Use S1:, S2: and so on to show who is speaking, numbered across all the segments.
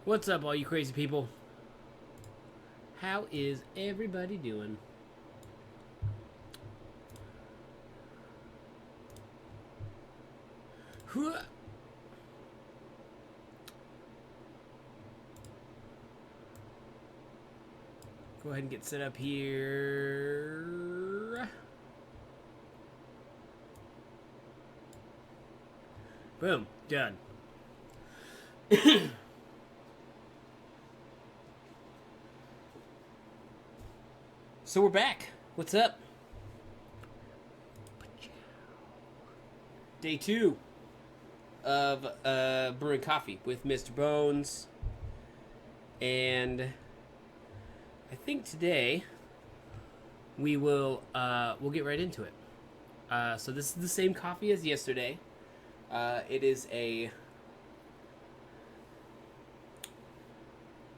S1: What's up, all you crazy people? How is everybody doing? Go ahead and get set up here. Boom. Done. So we're back. What's up? Day 2 of brewing coffee with Mr. Bones. And I think today we will we'll get right into it. So this is the same coffee as yesterday. It is a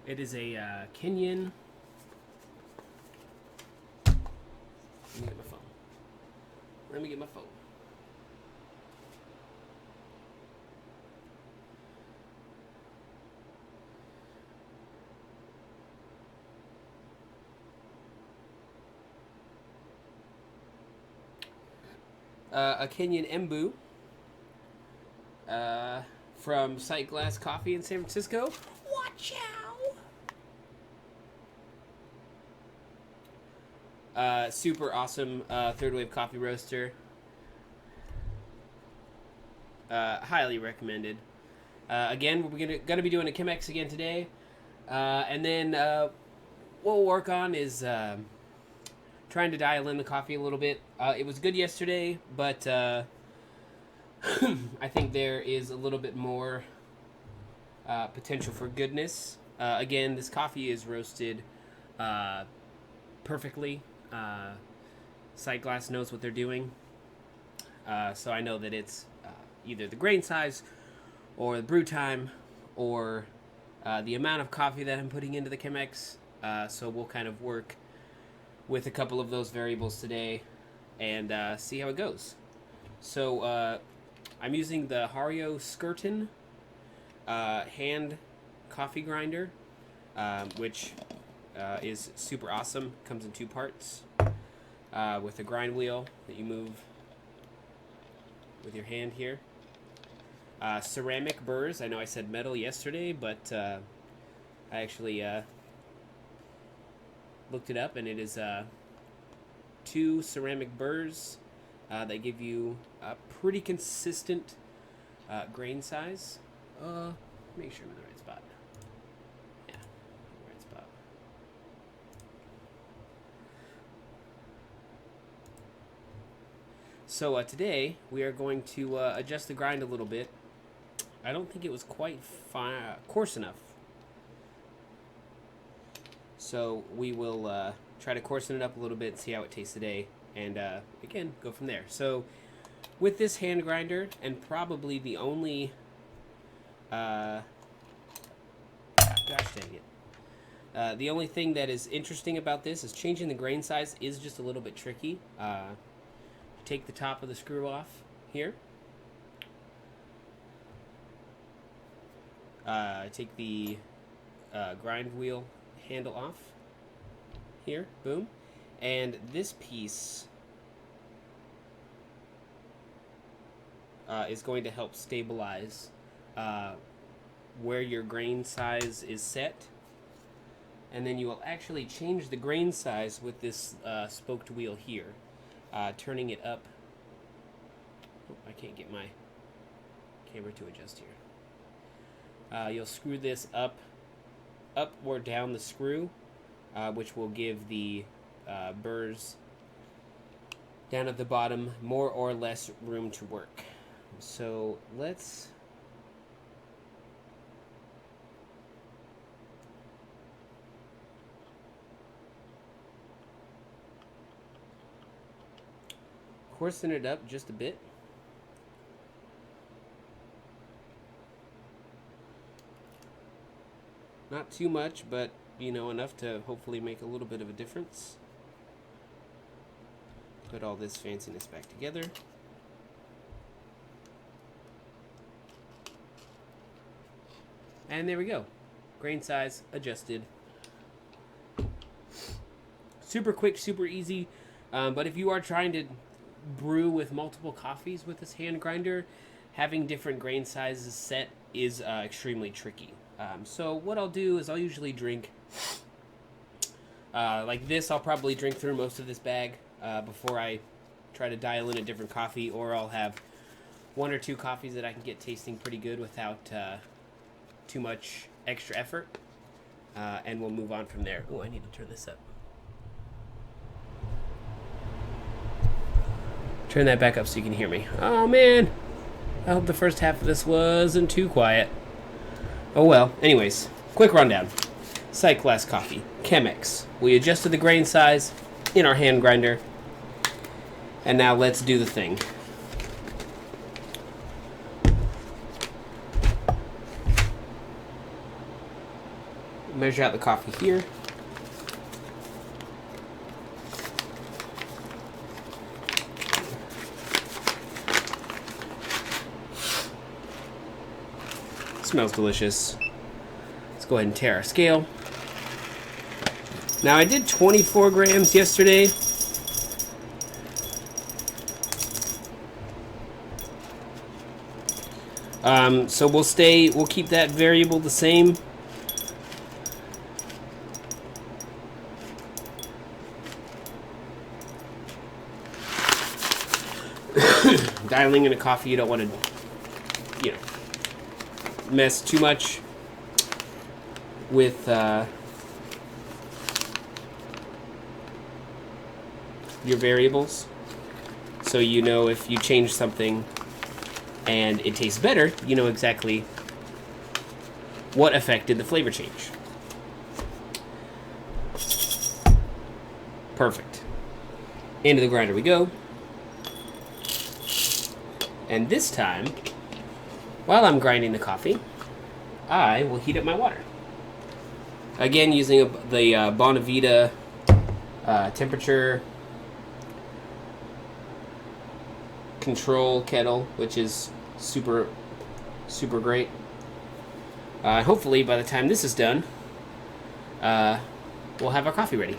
S1: Kenyan. Let me get my phone. A Kenyan Embu from Sight Glass Coffee in San Francisco. Watch out! Super awesome third wave coffee roaster. Highly recommended. Again, we're gonna be doing a Chemex again today, and then what we'll work on is trying to dial in the coffee a little bit. It was good yesterday, but I think there is a little bit more potential for goodness. Again, this coffee is roasted perfectly. Sight Glass knows what they're doing, so I know that it's either the grain size or the brew time or the amount of coffee that I'm putting into the Chemex. So we'll kind of work with a couple of those variables today and see how it goes. So I'm using the Hario Skirton hand coffee grinder, which is super awesome. Comes in 2 parts with a grind wheel that you move with your hand here. Ceramic burrs. I know I said metal yesterday, but I actually looked it up, and it is 2 ceramic burrs that give you a pretty consistent grain size. Make sure I'm in the right spot. Yeah, the right spot. So today we are going to adjust the grind a little bit. I don't think it was quite coarse enough. So we will try to coarsen it up a little bit and see how it tastes today. And again, go from there. So with this hand grinder, and probably the only... gosh dang it. The only thing that is interesting about this is changing the grain size is just a little bit tricky. Take the top of the screw off here. Take the grind wheel handle off here, boom, and this piece is going to help stabilize where your grain size is set, and then you will actually change the grain size with this spoked wheel here, turning it up. Oh, I can't get my camera to adjust here. You'll screw this up or down the screw, which will give the burrs down at the bottom more or less room to work. So let's coarsen it up just a bit. Not too much, but enough to hopefully make a little bit of a difference. Put all this fanciness back together. And there we go. Grain size adjusted. Super quick, super easy. But if you are trying to brew with multiple coffees with this hand grinder, having different grain sizes set is extremely tricky. So what I'll do is I'll usually drink like this. I'll probably drink through most of this bag before I try to dial in a different coffee, or I'll have one or two coffees that I can get tasting pretty good without too much extra effort, and we'll move on from there. Oh, I need to turn this up. Turn that back up so you can hear me. Oh man, I hope the first half of this wasn't too quiet. Oh well. Anyways, quick rundown. Sight Glass Coffee, Chemex. We adjusted the grain size in our hand grinder, and now let's do the thing. Measure out the coffee here. Smells delicious. Let's go ahead and tear our scale. Now I did 24 grams yesterday. So we'll keep that variable the same. Dialing in a coffee, you don't want to, mess too much with your variables. So you know if you change something and it tastes better, you know exactly what affected the flavor change. Perfect. Into the grinder we go. And this time, while I'm grinding the coffee, I will heat up my water. Again, using the Bonavita temperature control kettle, which is super, super great. Hopefully, by the time this is done, we'll have our coffee ready.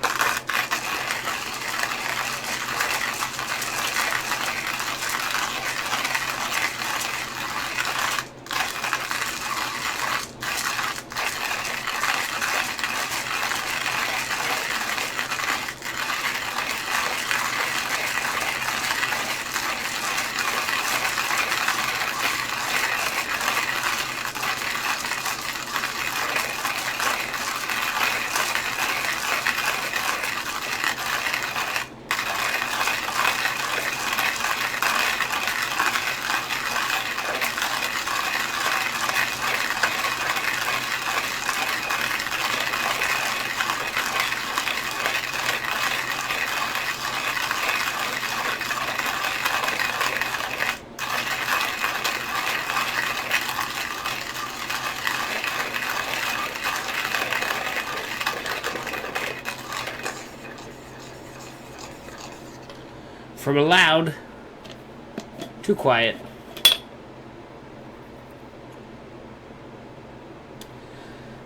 S1: From loud to quiet.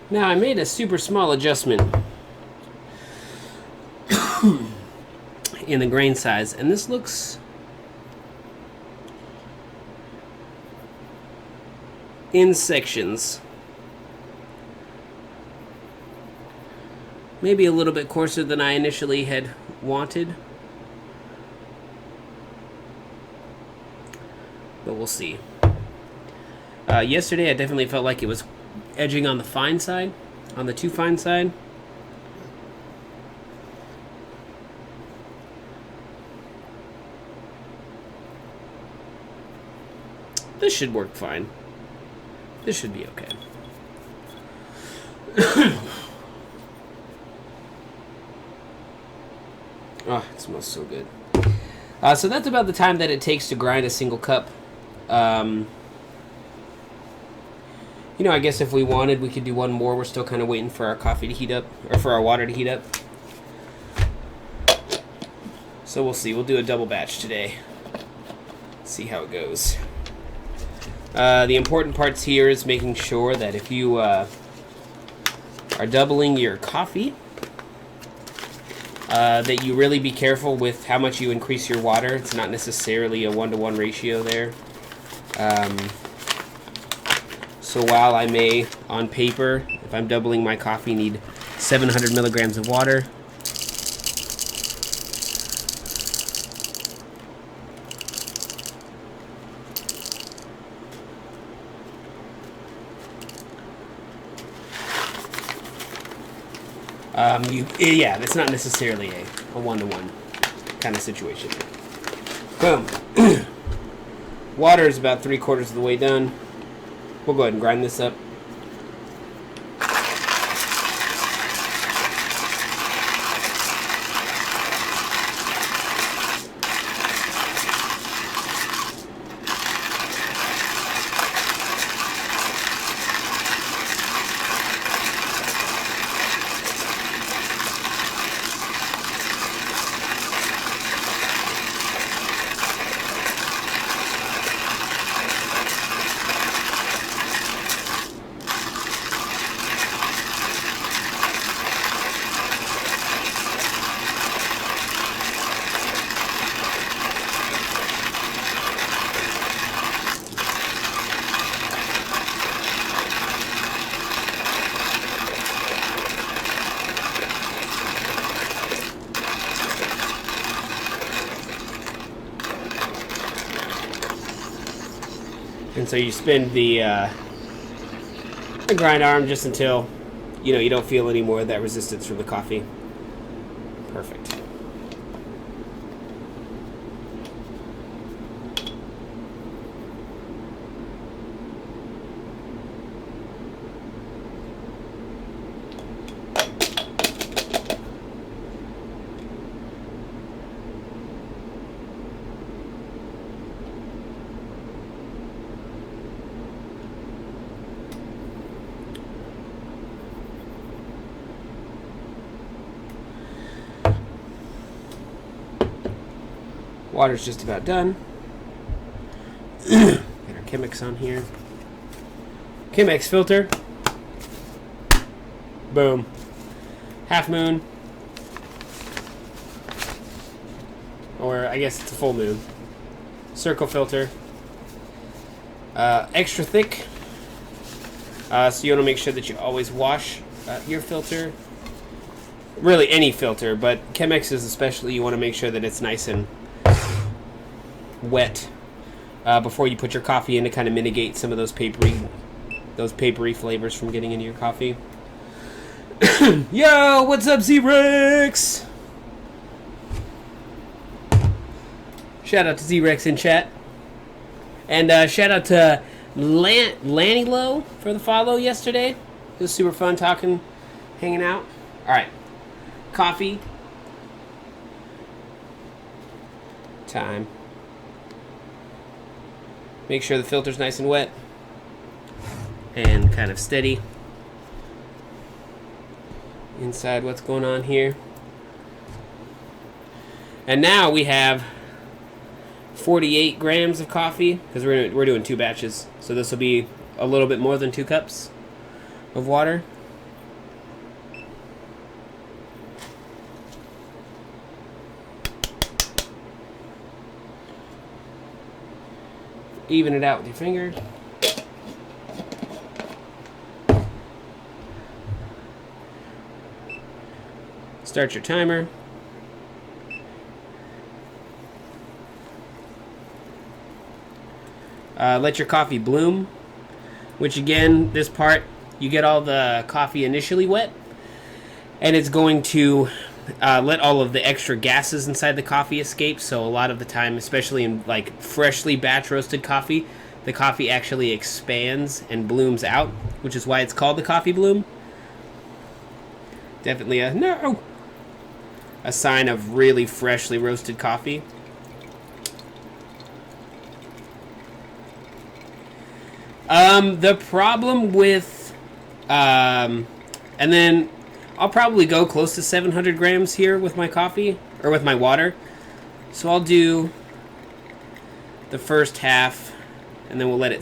S1: Now I made a super small adjustment in the grain size, and this looks in sections. Maybe a little bit coarser than I initially had wanted. But we'll see. Yesterday I definitely felt like it was edging on the fine side, on the too fine side. This should work fine. This should be okay. Oh, it smells so good. So that's about the time that it takes to grind a single cup. I guess if we wanted, we could do one more. We're still kind of waiting for our coffee to heat up, or for our water to heat up. So we'll see. We'll do a double batch today. See how it goes. The important parts here is making sure that if you are doubling your coffee, that you really be careful with how much you increase your water. It's not necessarily a 1-to-1 ratio there. So while I may, on paper, if I'm doubling my coffee, need 700 milligrams of water, yeah, that's not necessarily a 1-to-1 kind of situation. Boom. Water is about 3/4 of the way done. We'll go ahead and grind this up. And so you spin the grind arm just until you don't feel any more of that resistance from the coffee. Perfect. Water's just about done. Get our Chemex on here. Chemex filter. Boom. Half moon. Or I guess it's a full moon. Circle filter. Extra thick. So you want to make sure that you always wash your filter. Really any filter, but Chemex is especially, you want to make sure that it's nice and wet before you put your coffee in to kind of mitigate some of those papery flavors from getting into your coffee. Yo, what's up, Z-Rex? Shout out to Z-Rex in chat. And shout out to Lanny Low for the follow yesterday. It was super fun talking, hanging out. Alright. Coffee. Time. Make sure the filter's nice and wet and kind of steady inside what's going on here. And now we have 48 grams of coffee because we're doing 2 batches. So this will be a little bit more than 2 cups of water. Even it out with your finger. Start your timer. Let your coffee bloom, which again, this part, you get all the coffee initially wet, and it's going to let all of the extra gases inside the coffee escape. So a lot of the time, especially in like freshly batch roasted coffee, the coffee actually expands and blooms out, which is why it's called the coffee bloom. Definitely a sign of really freshly roasted coffee. The problem with and then I'll probably go close to 700 grams here with my coffee, or with my water. So I'll do the first half, and then we'll let it